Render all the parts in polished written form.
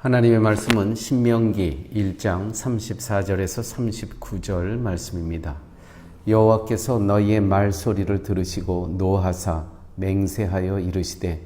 하나님의 말씀은 신명기 1장 34절에서 39절 말씀입니다. 여호와께서 너희의 말소리를 들으시고 노하사 맹세하여 이르시되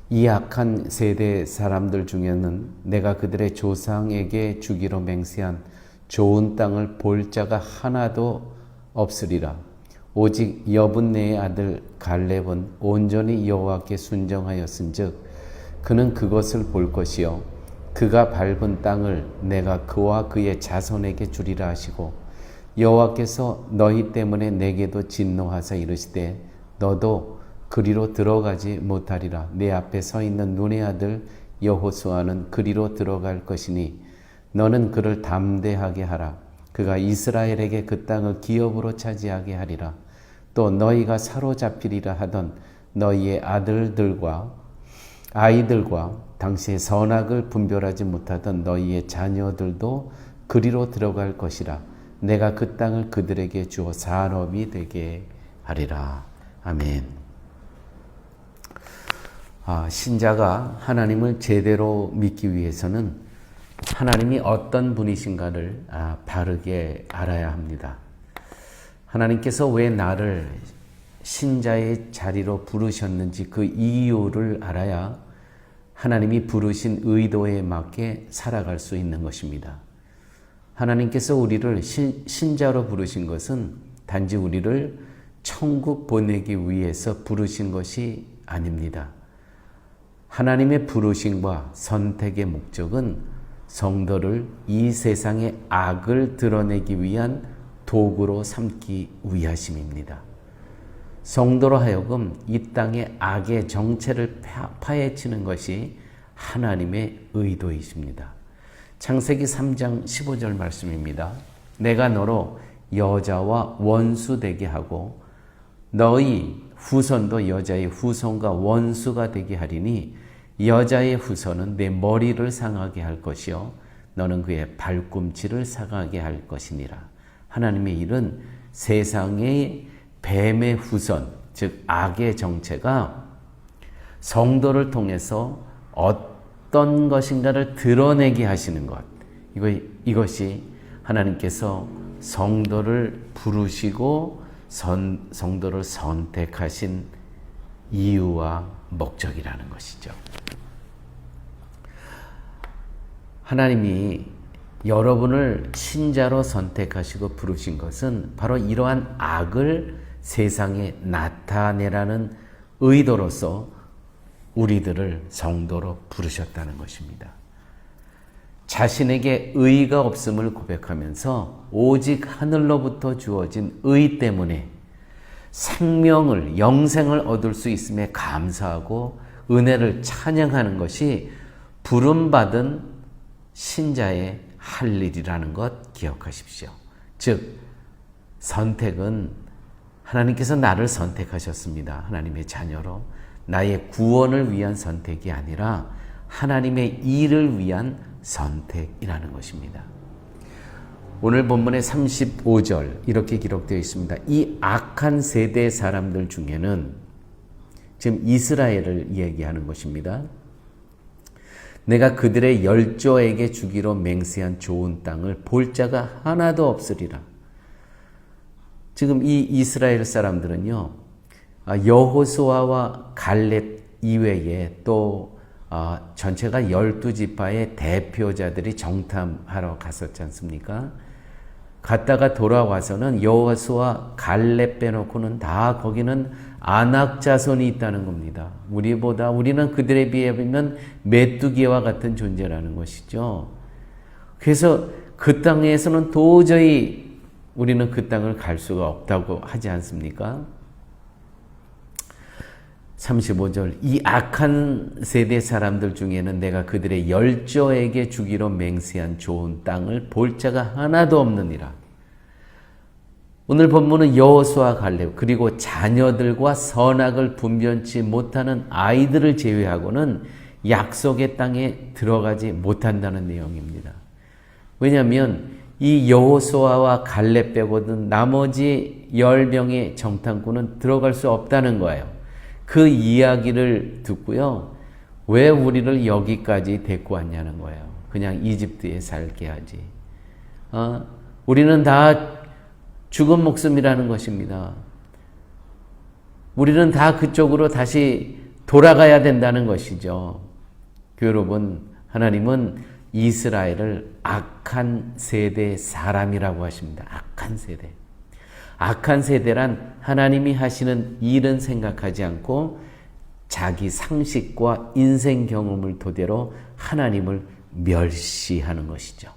이 악한 세대 사람들 중에는 내가 그들의 조상에게 주기로 맹세한 좋은 땅을 볼 자가 하나도 없으리라. 오직 여분네의 아들 갈렙은 온전히 여호와께 순종하였은즉 그는 그것을 볼 것이요 그가 밟은 땅을 내가 그와 그의 자손에게 주리라 하시고 여호와께서 너희 때문에 내게도 진노하사 이르시되 너도 그리로 들어가지 못하리라. 내 앞에 서 있는 눈의 아들 여호수아는 그리로 들어갈 것이니 너는 그를 담대하게 하라. 그가 이스라엘에게 그 땅을 기업으로 차지하게 하리라. 또 너희가 사로잡히리라 하던 너희의 아이들과 당시에 선악을 분별하지 못하던 너희의 자녀들도 그리로 들어갈 것이라. 내가 그 땅을 그들에게 주어 산업이 되게 하리라. 아멘. 신자가 하나님을 제대로 믿기 위해서는 하나님이 어떤 분이신가를 바르게 알아야 합니다. 하나님께서 왜 나를 신자의 자리로 부르셨는지 그 이유를 알아야 하나님이 부르신 의도에 맞게 살아갈 수 있는 것입니다. 하나님께서 우리를 신자로 부르신 것은 단지 우리를 천국 보내기 위해서 부르신 것이 아닙니다. 하나님의 부르심과 선택의 목적은 성도를 이 세상의 악을 드러내기 위한 도구로 삼기 위하심입니다. 성도로 하여금 이 땅의 악의 정체를 파헤치는 것이 하나님의 의도이십니다. 창세기 3장 15절 말씀입니다. 내가 너로 여자와 원수 되게 하고 너희 후손도 여자의 후손과 원수가 되게 하리니 여자의 후손은 내 머리를 상하게 할 것이요 너는 그의 발꿈치를 상하게 할 것이니라. 하나님의 일은 세상의 뱀의 후손, 즉 악의 정체가 성도를 통해서 어떤 것인가를 드러내게 하시는 것, 이것이 하나님께서 성도를 부르시고 성도를 선택하신 이유와 목적이라는 것이죠. 하나님이 여러분을 신자로 선택하시고 부르신 것은 바로 이러한 악을 세상에 나타내라는 의도로서 우리들을 성도로 부르셨다는 것입니다. 자신에게 의가 없음을 고백하면서 오직 하늘로부터 주어진 의 때문에 생명을, 영생을 얻을 수 있음에 감사하고 은혜를 찬양하는 것이 부름받은 신자의 할 일이라는 것 기억하십시오. 즉, 선택은 하나님께서 나를 선택하셨습니다. 하나님의 자녀로. 나의 구원을 위한 선택이 아니라 하나님의 일을 위한 선택이라는 것입니다. 오늘 본문의 35절 이렇게 기록되어 있습니다. 이 악한 세대 사람들 중에는, 지금 이스라엘을 얘기하는 것입니다. 내가 그들의 열조에게 주기로 맹세한 좋은 땅을 볼 자가 하나도 없으리라. 지금 이 이스라엘 사람들은요, 여호수아와 갈렙 이외에 또 전체가 12지파의 대표자들이 정탐하러 갔었지 않습니까? 갔다가 돌아와서는 여호수아 갈렙 빼놓고는 다 거기는 아낙 자손이 있다는 겁니다. 우리는 그들에 비하면 메뚜기와 같은 존재라는 것이죠. 그래서 그 땅에서는 도저히 우리는 그 땅을 갈 수가 없다고 하지 않습니까? 35절 이 악한 세대 사람들 중에는 내가 그들의 열조에게 주기로 맹세한 좋은 땅을 볼 자가 하나도 없느니라. 오늘 본문은 여호수아 갈렙 그리고 자녀들과 선악을 분별치 못하는 아이들을 제외하고는 약속의 땅에 들어가지 못한다는 내용입니다. 왜냐하면 이 여호수아와 갈렙 빼고는 나머지 10명의 정탐꾼은 들어갈 수 없다는 거예요. 그 이야기를 듣고요. 왜 우리를 여기까지 데리고 왔냐는 거예요. 그냥 이집트에 살게 하지. 우리는 다 죽은 목숨이라는 것입니다. 우리는 다 그쪽으로 다시 돌아가야 된다는 것이죠. 여러분, 하나님은 이스라엘을 악한 세대 사람이라고 하십니다. 악한 세대. 악한 세대란 하나님이 하시는 일은 생각하지 않고 자기 상식과 인생 경험을 토대로 하나님을 멸시하는 것이죠.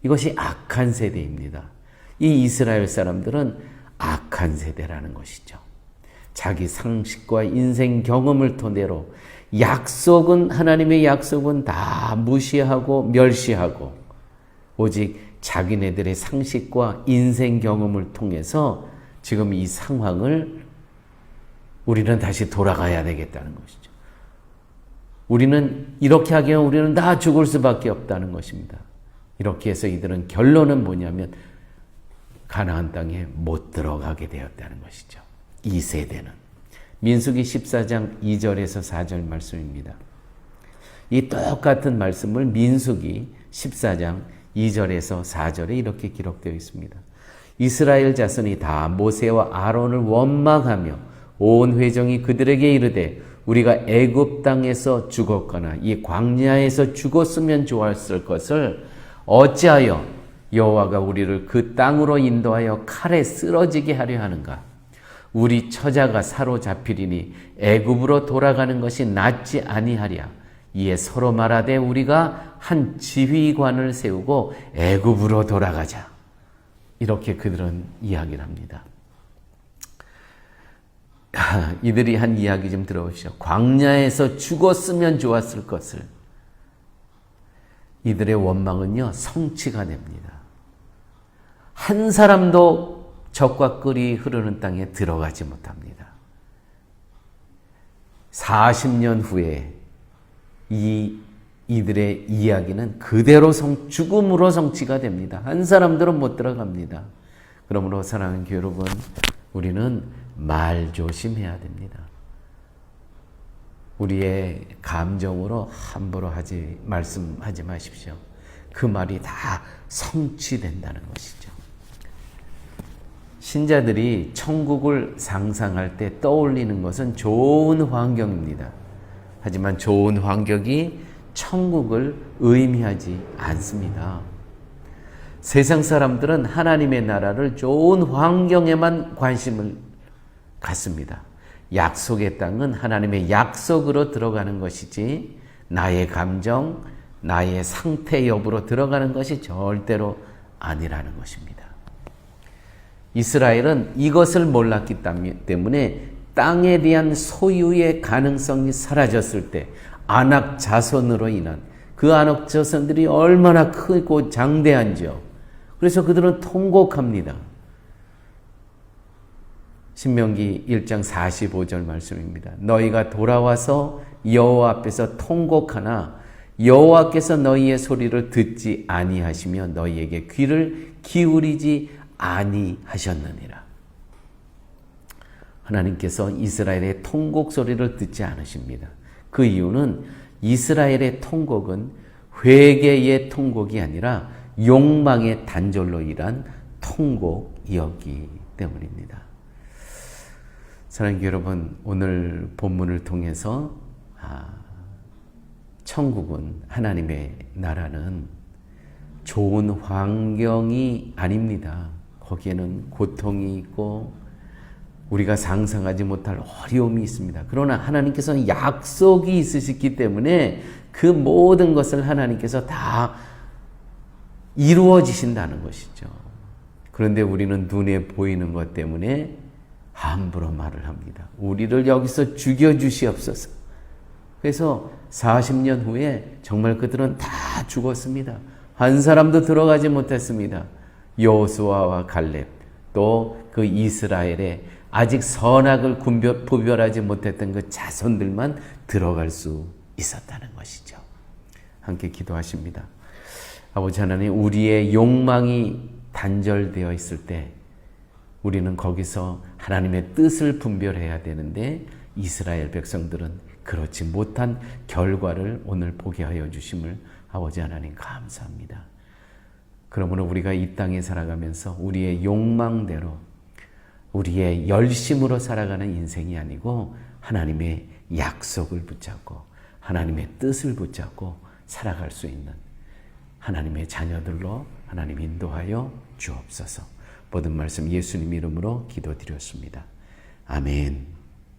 이것이 악한 세대입니다. 이 이스라엘 사람들은 악한 세대라는 것이죠. 자기 상식과 인생 경험을 토대로 하나님의 약속은 다 무시하고 멸시하고 오직 자기네들의 상식과 인생 경험을 통해서 지금 이 상황을 우리는 다시 돌아가야 되겠다는 것이죠. 우리는 이렇게 하기에는 우리는 다 죽을 수밖에 없다는 것입니다. 이렇게 해서 이들은 결론은 뭐냐면 가나안 땅에 못 들어가게 되었다는 것이죠. 이 세대는. 민수기 14장 2절에서 4절 말씀입니다. 이 똑같은 말씀을 민수기 14장 2절에서 4절에 이렇게 기록되어 있습니다. 이스라엘 자손이 다 모세와 아론을 원망하며 온 회중이 그들에게 이르되 우리가 애굽 땅에서 죽었거나 이 광야에서 죽었으면 좋았을 것을 어찌하여 여호와가 우리를 그 땅으로 인도하여 칼에 쓰러지게 하려 하는가? 우리 처자가 사로잡히리니 애굽으로 돌아가는 것이 낫지 아니하랴. 이에 서로 말하되 우리가 한 지휘관을 세우고 애굽으로 돌아가자. 이렇게 그들은 이야기를 합니다. 이들이 한 이야기 좀 들어보시죠. 광야에서 죽었으면 좋았을 것을. 이들의 원망은요, 성취가 됩니다. 한 사람도 적과 꿀이 흐르는 땅에 들어가지 못합니다. 40년 후에 이들의 이야기는 그대로 죽음으로 성취가 됩니다. 한 사람들은 못 들어갑니다. 그러므로 사랑하는 교회 여러분, 우리는 말 조심해야 됩니다. 우리의 감정으로 함부로 말씀하지 마십시오. 그 말이 다 성취된다는 것이죠. 신자들이 천국을 상상할 때 떠올리는 것은 좋은 환경입니다. 하지만 좋은 환경이 천국을 의미하지 않습니다. 세상 사람들은 하나님의 나라를 좋은 환경에만 관심을 갖습니다. 약속의 땅은 하나님의 약속으로 들어가는 것이지 나의 감정, 나의 상태 여부로 들어가는 것이 절대로 아니라는 것입니다. 이스라엘은 이것을 몰랐기 때문에 땅에 대한 소유의 가능성이 사라졌을 때 아낙 자손으로 인한 그 아낙 자손들이 얼마나 크고 장대한지요. 그래서 그들은 통곡합니다. 신명기 1장 45절 말씀입니다. 너희가 돌아와서 여호와 앞에서 통곡하나 여호와께서 너희의 소리를 듣지 아니하시며 너희에게 귀를 기울이지 아니하셨느니라. 하나님께서 이스라엘의 통곡 소리를 듣지 않으십니다. 그 이유는 이스라엘의 통곡은 회개의 통곡이 아니라 욕망의 단절로 일한 통곡이었기 때문입니다. 사랑하는 여러분, 오늘 본문을 통해서 천국은, 하나님의 나라는 좋은 환경이 아닙니다. 거기에는 고통이 있고 우리가 상상하지 못할 어려움이 있습니다. 그러나 하나님께서는 약속이 있으시기 때문에 그 모든 것을 하나님께서 다 이루어지신다는 것이죠. 그런데 우리는 눈에 보이는 것 때문에 함부로 말을 합니다. 우리를 여기서 죽여주시옵소서. 그래서 40년 후에 정말 그들은 다 죽었습니다. 한 사람도 들어가지 못했습니다. 여호수아와 갈렙, 또 그 이스라엘의 아직 선악을 구별하지 못했던 그 자손들만 들어갈 수 있었다는 것이죠. 함께 기도하십니다. 아버지 하나님, 우리의 욕망이 단절되어 있을 때 우리는 거기서 하나님의 뜻을 분별해야 되는데 이스라엘 백성들은 그렇지 못한 결과를 오늘 보게 하여 주심을 아버지 하나님 감사합니다. 그러므로 우리가 이 땅에 살아가면서 우리의 욕망대로 우리의 열심으로 살아가는 인생이 아니고 하나님의 약속을 붙잡고 하나님의 뜻을 붙잡고 살아갈 수 있는 하나님의 자녀들로 하나님 인도하여 주옵소서. 모든 말씀 예수님 이름으로 기도드렸습니다. 아멘.